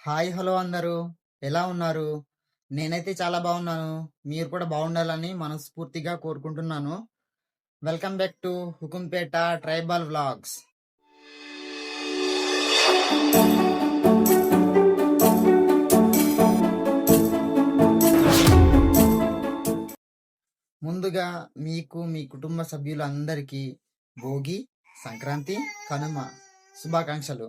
Hi! Hello అందరూ. ఎలా ఉన్నారు? నేనైతే చాలా బాగున్నాను. మీరు కూడా బాగుండాలని మనస్ఫూర్తిగా కోరుకుంటున్నాను. Welcome back to Hukumpeta tribal vlogs. ముందుగా మీకు, మీ కుటుంబ సభ్యులందరికీ భోగి, సంక్రాంతి, కనుమ శుభాకాంక్షలు.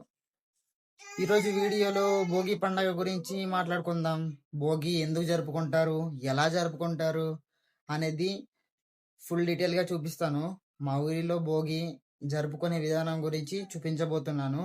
ఈరోజు వీడియోలో భోగి పండగ గురించి మాట్లాడుకుందాం. భోగి ఎందుకు జరుపుకుంటారు, ఎలా జరుపుకుంటారు అనేది ఫుల్ డీటెయిల్గా చూపిస్తాను. మా ఊరిలో భోగి జరుపుకునే విధానం గురించి చూపించబోతున్నాను.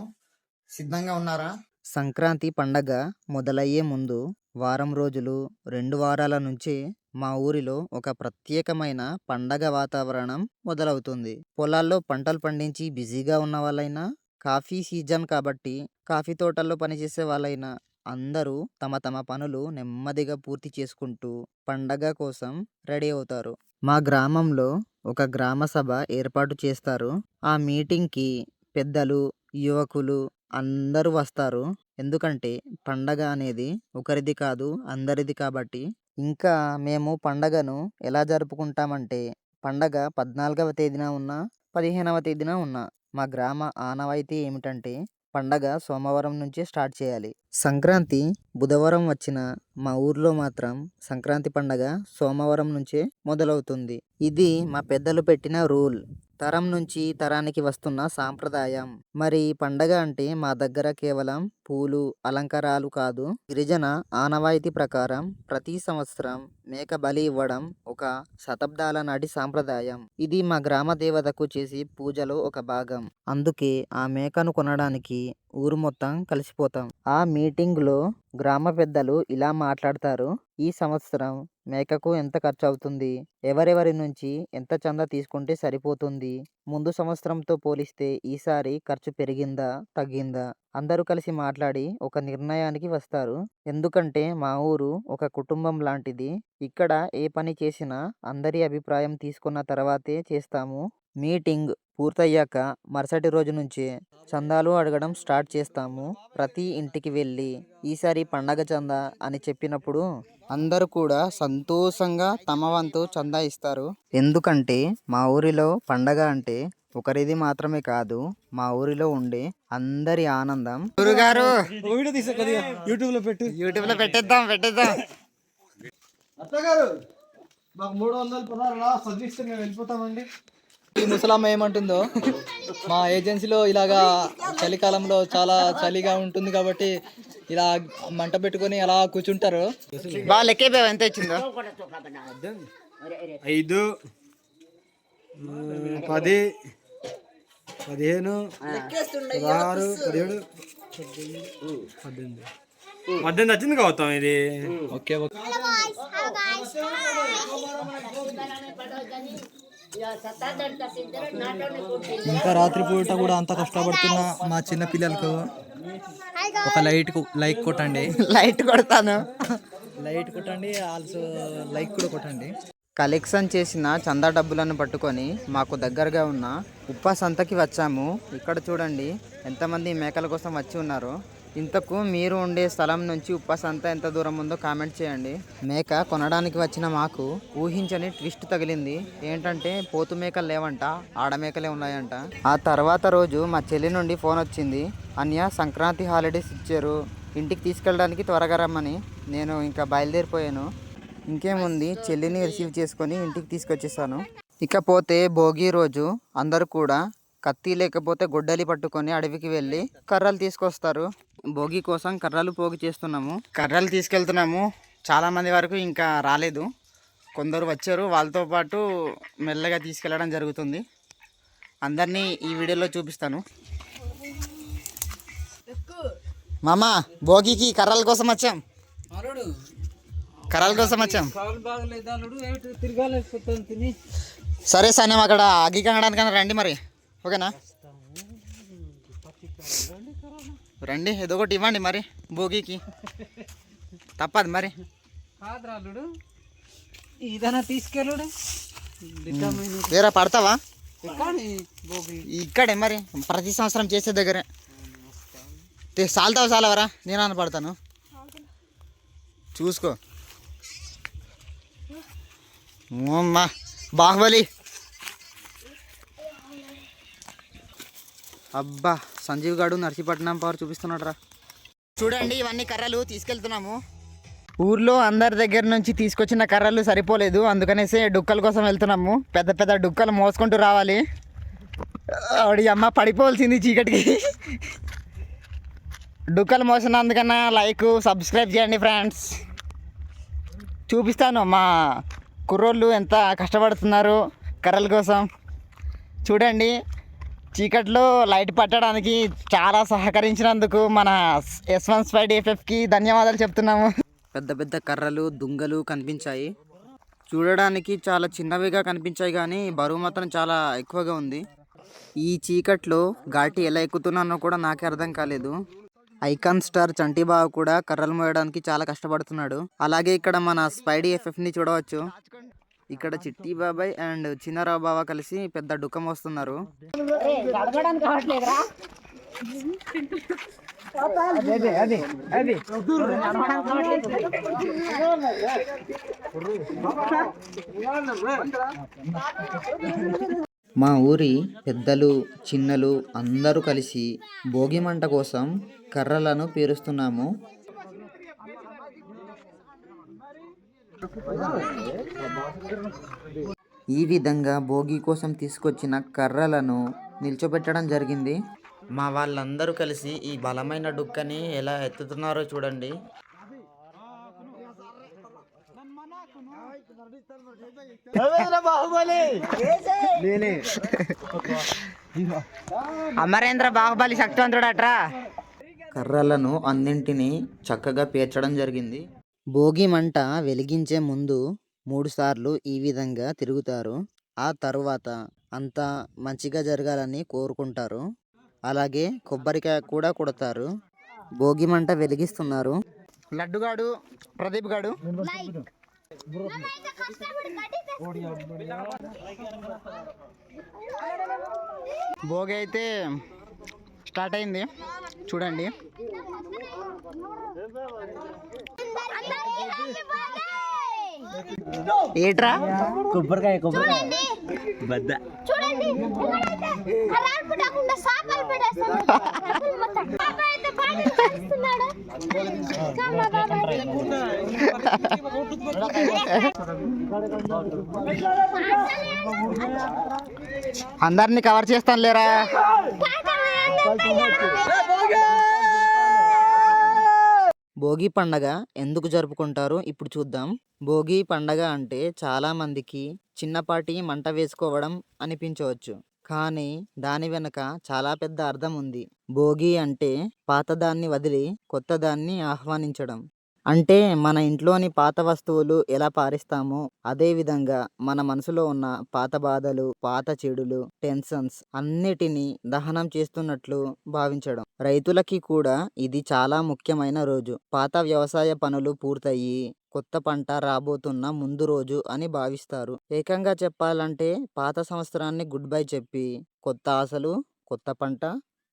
సిద్ధంగా ఉన్నారా? సంక్రాంతి పండగ మొదలయ్యే ముందు వారం రోజులు, 2 వారాల నుంచి మా ఊరిలో ఒక ప్రత్యేకమైన పండగ వాతావరణం మొదలవుతుంది. పొలాల్లో పంటలు పండించి బిజీగా ఉన్న వాళ్ళైనా, కాఫీ సీజన్ కాబట్టి కాఫీ తోటల్లో పనిచేసే వాళ్ళైనా అందరూ తమ తమ పనులు నెమ్మదిగా పూర్తి చేసుకుంటూ పండగ కోసం రెడీ అవుతారు. మా గ్రామంలో ఒక గ్రామ సభ ఏర్పాటు చేస్తారు. ఆ మీటింగ్‌కి పెద్దలు, యువకులు అందరూ వస్తారు. ఎందుకంటే పండగ అనేది ఒకరిది కాదు అందరిది కాబట్టి. ఇంకా మేము పండగను ఎలా జరుపుకుంటామంటే, పండగ 14వ తేదీన ఉన్నా, 15వ తేదీన ఉన్నా మా గ్రామ ఆనవాయితీ ఏమిటంటే పండగ సోమవారం నుంచే స్టార్ట్ చేయాలి. సంక్రాంతి బుధవారం వచ్చిన మా ఊర్లో మాత్రం సంక్రాంతి పండగ సోమవారం నుంచే మొదలవుతుంది. ఇది మా పెద్దలు పెట్టిన రూల్. తరం నుంచి తరానికి వస్తున్న సాంప్రదాయం. మరి ఈ పండగ అంటే మా దగ్గర కేవలం పూలు, అలంకారాలు కాదు. గిరిజన ఆనవాయితీ ప్రకారం ప్రతి సంవత్సరం మేక బలి ఇవ్వడం ఒక శతాబ్దాల నాటి సాంప్రదాయం. ఇది మా గ్రామ దేవతకు చేసి పూజలో ఒక భాగం. అందుకే ఆ మేకను కొనడానికి ఊరు మొత్తం కలిసిపోతాం. ఆ మీటింగ్లో గ్రామ పెద్దలు ఇలా మాట్లాడతారు. ఈ సంవత్సరం మేకకు ఎంత ఖర్చు అవుతుంది, ఎవరెవరి నుంచి ఎంత చందా తీసుకుంటే సరిపోతుంది, ముందు సంవత్సరంతో పోలిస్తే ఈసారి ఖర్చు పెరిగిందా, తగ్గిందా, అందరూ కలిసి మాట్లాడి ఒక నిర్ణయానికి వస్తారు. ఎందుకంటే మా ఊరు ఒక కుటుంబం లాంటిది. ఇక్కడ ఏ పని చేసినా అందరి అభిప్రాయం తీసుకున్న తర్వాతే చేస్తాము. మీటింగ్ పూర్తయ్యాక మరుసటి రోజు నుంచే చందాలు అడగడం స్టార్ట్ చేస్తాము. ప్రతి ఇంటికి వెళ్ళి ఈసారి పండగ చందా అని చెప్పినప్పుడు అందరూ కూడా సంతోషంగా తమ వంతు చందా ఇస్తారు. ఎందుకంటే మా ఊరిలో పండగ అంటే ఒకరిది మాత్రమే కాదు, మా ఊరిలో ఉండే అందరి ఆనందం. గురుగారు యూట్యూబ్ లో పెట్టేద్దాం. అత్తగారు మాకు 300 పదాలు సజెస్ట్ మేము వెళ్ళిపోతామండి. ఈ ముసలమ్మ ఏమంటుందో, మా ఏజెన్సీలో ఇలాగా చలికాలంలో చాలా చలిగా ఉంటుంది కాబట్టి ఇలా మంట పెట్టుకొని అలా కూర్చుంటారు. బాగా లెక్కే ఎంత ఇచ్చిందో? 5, 10, 15, 16, 17, 18 వచ్చింది కావతాం ఇది. ఓకే ఇంకా రాత్రిపూట కూడా అంత కష్టపడుతున్న మా చిన్న పిల్లలకు ఒక లైక్ కొట్టండి. లైట్ కొడతాను. లైట్ కొట్టండి, ఆల్సో లైక్ కూడా కొట్టండి. కలెక్షన్ చేసిన చందా డబ్బులను పట్టుకొని మాకు దగ్గరగా ఉన్న ఉప్పా సంతకి వచ్చాము. ఇక్కడ చూడండి ఎంతమంది మేకల కోసం వచ్చి ఉన్నారు. ఇంతకు మీరు ఉండే స్థలం నుంచి ఉప్పా సంత ఎంత దూరం ఉందో కామెంట్ చేయండి. మేక కొనడానికి వచ్చిన మాకు ఊహించని ట్విస్ట్ తగిలింది. ఏంటంటే పోతు మేకలు లేవంట, ఆడమేకలే ఉన్నాయంట. ఆ తర్వాత రోజు మా చెల్లి నుండి ఫోన్ వచ్చింది. అన్య సంక్రాంతి హాలిడేస్ ఇచ్చారు, ఇంటికి తీసుకెళ్ళడానికి త్వరగా రమ్మని. నేను ఇంకా బయలుదేరిపోయాను. ఇంకేముంది, చెల్లిని రిసీవ్ చేసుకొని ఇంటికి తీసుకొచ్చేసాను. ఇకపోతే భోగి రోజు అందరూ కూడా కత్తి లేకపోతే గొడ్డలి పట్టుకొని అడవికి వెళ్ళి కర్రలు తీసుకొస్తారు. భోగి కోసం కర్రలు పోగు చేస్తున్నాము, కర్రలు తీసుకెళ్తున్నాము. చాలామంది వరకు ఇంకా రాలేదు, కొందరు వచ్చారు. వాళ్ళతో పాటు మెల్లగా తీసుకెళ్ళడం జరుగుతుంది. అందరినీ ఈ వీడియోలో చూపిస్తాను. మామా, భోగికి కర్రల కోసం వచ్చాం. సరే సార్, మేము అక్కడ అగ్గి కనడానికన్నా రండి మరి. ఓకేనా? రండి, ఏదో ఒకటి ఇవ్వండి మరి భోగికి. తప్పదు మరి. ఇదన్నా తీసుకెళ్ళడు వేరే పడతావా? ఇక్కడే మరి ప్రతి సంవత్సరం చేసే దగ్గరే సాల్తావు సాలవరా నేను అన్న పడతాను చూసుకో అమ్మా బాహుబలి అబ్బా సంజీవ్ గాడు నర్సీపట్నం పవర్ చూపిస్తున్నాడు రా చూడండి ఇవన్నీ కర్రలు తీసుకెళ్తున్నాము ఊర్లో అందరి దగ్గర నుంచి తీసుకొచ్చిన కర్రలు సరిపోలేదు అందుకనేసి డుక్కల కోసం వెళ్తున్నాము పెద్ద పెద్ద డుక్కలు మోసుకుంటూ రావాలి ఆవిడ అమ్మ పడిపోవాల్సింది చీకటికి డుక్కలు మోసినందుకన్నా లైక్ సబ్స్క్రైబ్ చేయండి ఫ్రెండ్స్ చూపిస్తాను మా కుర్రోళ్ళు ఎంత కష్టపడుతున్నారు కర్రల కోసం చూడండి చీకట్లో లైట్ పట్టడానికి చాలా సహకరించినందుకు మన S1SPIDFFకి ధన్యవాదాలు చెప్తున్నాము పెద్ద పెద్ద కర్రలు దుంగలు కనిపించాయి చూడడానికి చాలా చిన్నవిగా కనిపించాయి కానీ బరువు మాత్రం చాలా ఎక్కువగా ఉంది ఈ చీకట్లో ఘాటి ఎలా ఎక్కుతున్నానో కూడా నాకే అర్థం కాలేదు ఐకాన్ స్టార్ చంటిబాబు కూడా కర్రలు మోయడానికి చాలా కష్టపడుతున్నాడు అలాగే ఇక్కడ మన SPIDFFని చూడవచ్చు ఇక్కడ చిట్టి బాబాయ్ అండ్ చిన్నారావు బాబా కలిసి పెద్ద డుక్కం వస్తున్నారు మా ఊరి పెద్దలు చిన్నలు అందరూ కలిసి భోగి మంట కోసం కర్రలను పేరుస్తున్నాము ఈ విధంగా భోగి కోసం తీసుకొచ్చిన కర్రలను నిల్చోబెట్టడం జరిగింది మా వాళ్ళందరూ కలిసి ఈ బలమైన డుక్కని ఎలా ఎత్తుతున్నారో చూడండి అమరేంద్ర బాహుబలి శక్తివంతుడట్రా కర్రలను అన్నింటినీ చక్కగా పేర్చడం జరిగింది భోగి మంట వెలిగించే ముందు 3 సార్లు ఈ విధంగా తిరుగుతారు ఆ తరువాత అంతా మంచిగా జరగాలని కోరుకుంటారు అలాగే కొబ్బరికాయ కూడా కొడతారు భోగి మంట వెలిగిస్తున్నారు లడ్డుగాడు ప్రదీప్ గాడు భోగి అయితే స్టార్ట్ అయింది చూడండి ఏట్రా కొబ్బరికాయ బద్ద అందరినీ కవర్ చేస్తాను లేరా భోగి పండగ ఎందుకు జరుపుకుంటారో ఇప్పుడు చూద్దాం భోగి పండగ అంటే చాలా మందికి చిన్నపాటి మంట వేసుకోవడం అనిపించవచ్చు కానీ దాని వెనుక చాలా పెద్ద అర్థం ఉంది భోగి అంటే పాతదాన్ని వదిలి కొత్తదాన్ని ఆహ్వానించడం అంటే మన ఇంట్లోని పాత వస్తువులు ఎలా పారేస్తామో అదే విధంగా మన మనసులో ఉన్న పాత బాధలు పాత చెడులు టెన్షన్స్ అన్నిటినీ దహనం చేస్తున్నట్లు భావించడం రైతులకి కూడా ఇది చాలా ముఖ్యమైన రోజు పాత వ్యవసాయ పనులు పూర్తయి కొత్త పంట రాబోతున్న ముందు రోజు అని భావిస్తారు ఏకంగా చెప్పాలంటే పాత సంవత్సరాన్ని గుడ్ బై చెప్పి కొత్త ఆశలు కొత్త పంట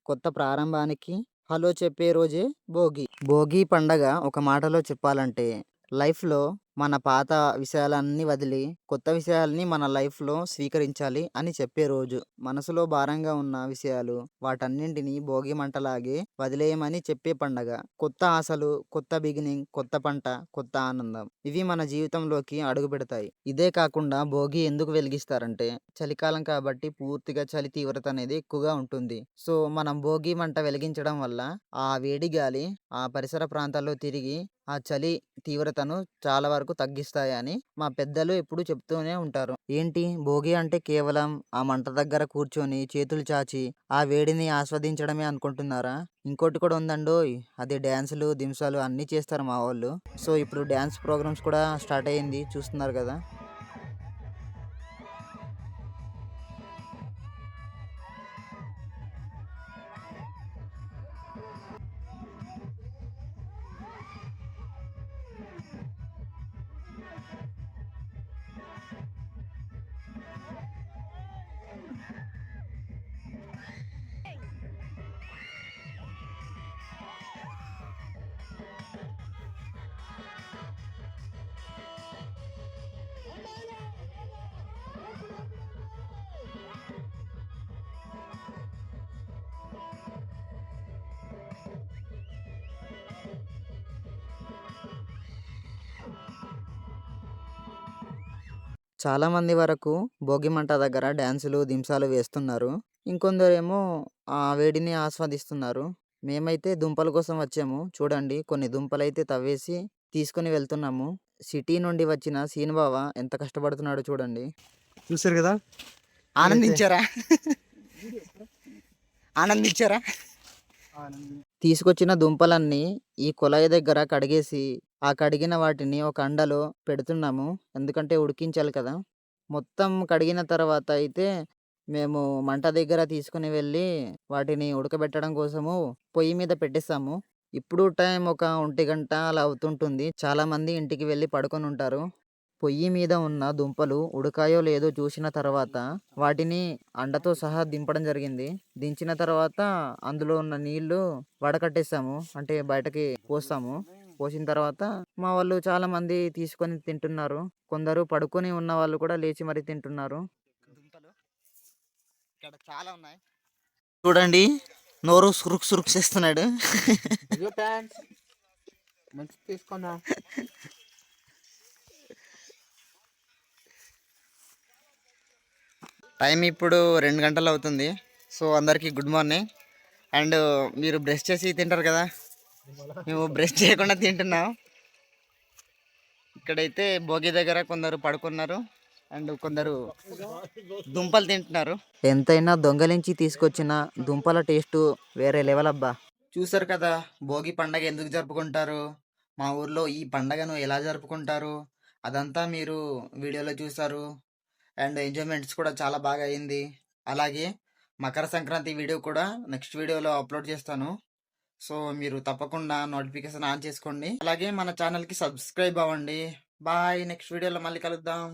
కొత్త ప్రారంభానికి హలో చెప్పే రోజే భోగి భోగి పండగ ఒక మాటలో చెప్పాలంటే లైఫ్లో మన పాత విషయాలన్నీ వదిలి కొత్త విషయాల్ని మన లైఫ్లో స్వీకరించాలి అని చెప్పే రోజు మనసులో భారంగా ఉన్న విషయాలు వాటన్నింటినీ భోగి మంటలాగే వదిలేయమని చెప్పే పండగ కొత్త ఆశలు కొత్త బిగినింగ్ కొత్త పంట కొత్త ఆనందం ఇవి మన జీవితంలోకి అడుగు పెడతాయి ఇదే కాకుండా భోగి ఎందుకు వెలిగిస్తారంటే చలికాలం కాబట్టి పూర్తిగా చలి తీవ్రత అనేది ఎక్కువగా ఉంటుంది సో మనం భోగి మంట వెలిగించడం వల్ల ఆ వేడి గాలి ఆ పరిసర ప్రాంతాల్లో తిరిగి ఆ చలి తీవ్రతను చాలా వరకు తగ్గిస్తాయని మా పెద్దలు ఎప్పుడు చెప్తూనే ఉంటారు ఏంటి భోగి అంటే కేవలం ఆ మంట దగ్గర కూర్చొని చేతులు చాచి ఆ వేడిని ఆస్వాదించడమే అనుకుంటున్నారా ఇంకోటి కూడా ఉందండోయ్ అది డ్యాన్సులు దింసాలు అన్నీ చేస్తారు మా వాళ్ళు సో ఇప్పుడు డ్యాన్స్ ప్రోగ్రామ్స్ కూడా స్టార్ట్ అయ్యింది చూస్తున్నారు కదా చాలా మంది వరకు భోగి మంట దగ్గర డ్యాన్సులు దింసాలు వేస్తున్నారు. ఇంకొందరేమో ఆ వేడిని ఆస్వాదిస్తున్నారు. మేమైతే దుంపల కోసం వచ్చాము. చూడండి, కొన్ని దుంపలైతే తవ్వేసి తీసుకొని వెళ్తున్నాము. సిటీ నుండి వచ్చిన సీనుబావ ఎంత కష్టపడుతున్నాడో చూడండి. చూసారు కదా, ఆనందించారా? ఆనందించారా? తీసుకొచ్చిన దుంపలన్నీ ఈ కుళాయి దగ్గర కడిగేసి ఆ కడిగిన వాటిని ఒక అండలో పెడుతున్నాము. ఎందుకంటే ఉడికించాలి కదా. మొత్తం కడిగిన తర్వాత అయితే మేము మంట దగ్గర తీసుకుని వెళ్ళి వాటిని ఉడకబెట్టడం కోసము పొయ్యి మీద పెట్టేస్తాము. ఇప్పుడు టైం ఒక 1 గంట అలా అవుతుంటుంది. చాలామంది ఇంటికి వెళ్ళి పడుకొని ఉంటారు. పొయ్యి మీద ఉన్న దుంపలు ఉడకాయో లేదో చూసిన తర్వాత వాటిని అండతో సహా దింపడం జరిగింది. దించిన తర్వాత అందులో ఉన్న నీళ్లు వడకట్టేస్తాము, అంటే బయటకి పోస్తాము. పోసిన తర్వాత మా వాళ్ళు చాలా మంది తీసుకొని తింటున్నారు. కొందరు పడుకొని ఉన్న వాళ్ళు కూడా లేచి మరి తింటున్నారు. దుంపలు ఇక్కడ చాలా ఉన్నాయి. చూడండి, నోరు సురుక్ సురుక్ చేస్తున్నాడు. మంచి తీసుకున్నా. టైం ఇప్పుడు 2 గంటలు అవుతుంది. సో అందరికీ గుడ్ మార్నింగ్. అండ్ మీరు బ్రష్ చేసి తింటారు కదా, మేము బ్రష్ చేయకుండా తింటున్నాం. ఇక్కడైతే భోగి దగ్గర కొందరు పడుకున్నారు అండ్ కొందరు దుంపలు తింటున్నారు. ఎంతైనా దొంగలించి తీసుకొచ్చిన దుంపల టేస్ట్ వేరే లెవెల్ అబ్బా. చూసారు కదా భోగి పండగ ఎందుకు జరుపుకుంటారు, మా ఊర్లో ఈ పండగను ఎలా జరుపుకుంటారు, అదంతా మీరు వీడియోలో చూసారు. అండ్ ఎంజాయ్మెంట్స్ కూడా చాలా బాగా అయింది. అలాగే మకర సంక్రాంతి వీడియో కూడా నెక్స్ట్ వీడియోలో అప్లోడ్ చేస్తాను. సో మీరు తప్పకుండా నోటిఫికేషన్ ఆన్ చేసుకోండి. అలాగే మన ఛానల్కి సబ్స్క్రైబ్ అవ్వండి. బాయ్, నెక్స్ట్ వీడియోలో మళ్ళీ కలుద్దాం.